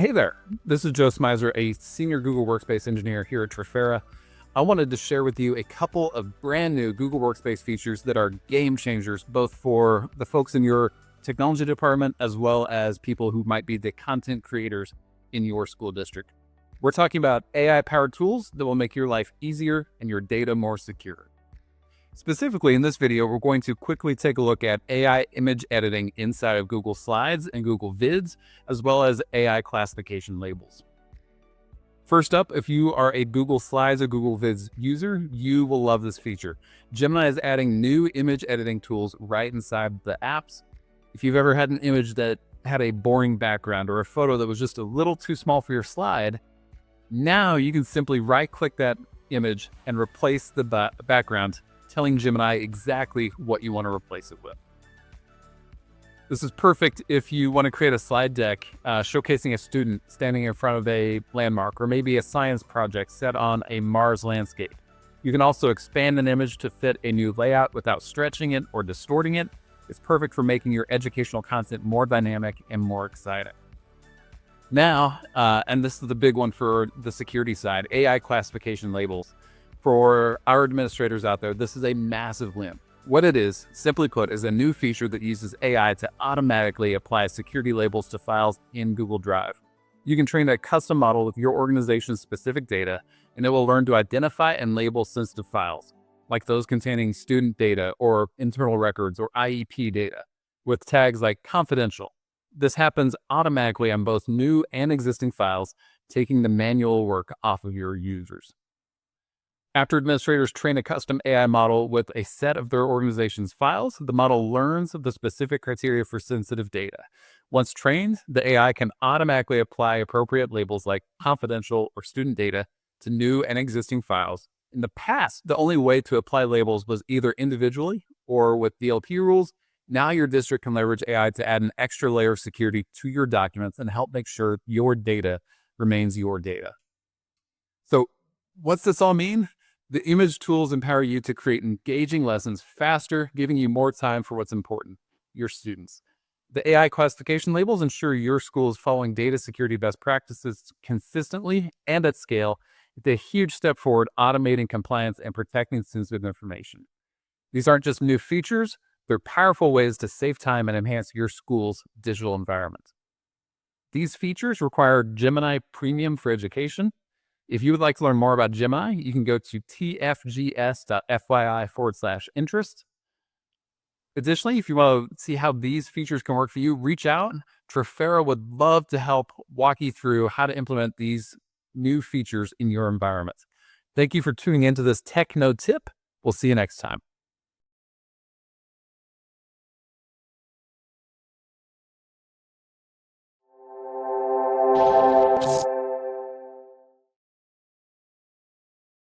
Hey there, this is Joe Smysor, a senior Google Workspace engineer here at Trafera. I wanted to share with you a couple of brand new Google Workspace features that are game changers, both for the folks in your technology department, as well as people who might be the content creators in your school district. We're talking about AI-powered tools that will make your life easier and your data more secure. Specifically, in this video, we're going to quickly take a look at AI image editing inside of Google Slides and Google Vids, as well as AI classification labels. First up, if you are a Google Slides or Google Vids user, you will love this feature. Gemini is adding new image editing tools right inside the apps. If you've ever had an image that had a boring background or a photo that was just a little too small for your slide, now you can simply right-click that image and replace the background, telling Gemini exactly what you want to replace it with. This is perfect if you want to create a slide deck showcasing a student standing in front of a landmark, or maybe a science project set on a Mars landscape. You can also expand an image to fit a new layout without stretching it or distorting it. It's perfect for making your educational content more dynamic and more exciting. Now, and this is the big one for the security side, AI classification labels. For our administrators out there, this is a massive win. What it is, simply put, is a new feature that uses AI to automatically apply security labels to files in Google Drive. You can train a custom model with your organization's specific data, and it will learn to identify and label sensitive files, like those containing student data or internal records or IEP data, with tags like confidential. This happens automatically on both new and existing files, taking the manual work off of your users. After administrators train a custom AI model with a set of their organization's files, the model learns the specific criteria for sensitive data. Once trained, the AI can automatically apply appropriate labels like confidential or student data to new and existing files. In the past, the only way to apply labels was either individually or with DLP rules. Now your district can leverage AI to add an extra layer of security to your documents and help make sure your data remains your data. So what's this all mean? The image tools empower you to create engaging lessons faster, giving you more time for what's important, your students. The AI classification labels ensure your school is following data security best practices consistently and at scale. It's a huge step forward, automating compliance and protecting sensitive information. These aren't just new features, they're powerful ways to save time and enhance your school's digital environment. These features require Gemini Premium for education. If you would like to learn more about Gemini, you can go to tfgs.fyi/interest. Additionally, if you want to see how these features can work for you, reach out. Trafera would love to help walk you through how to implement these new features in your environment. Thank you for tuning into this Tech No Tip. We'll see you next time.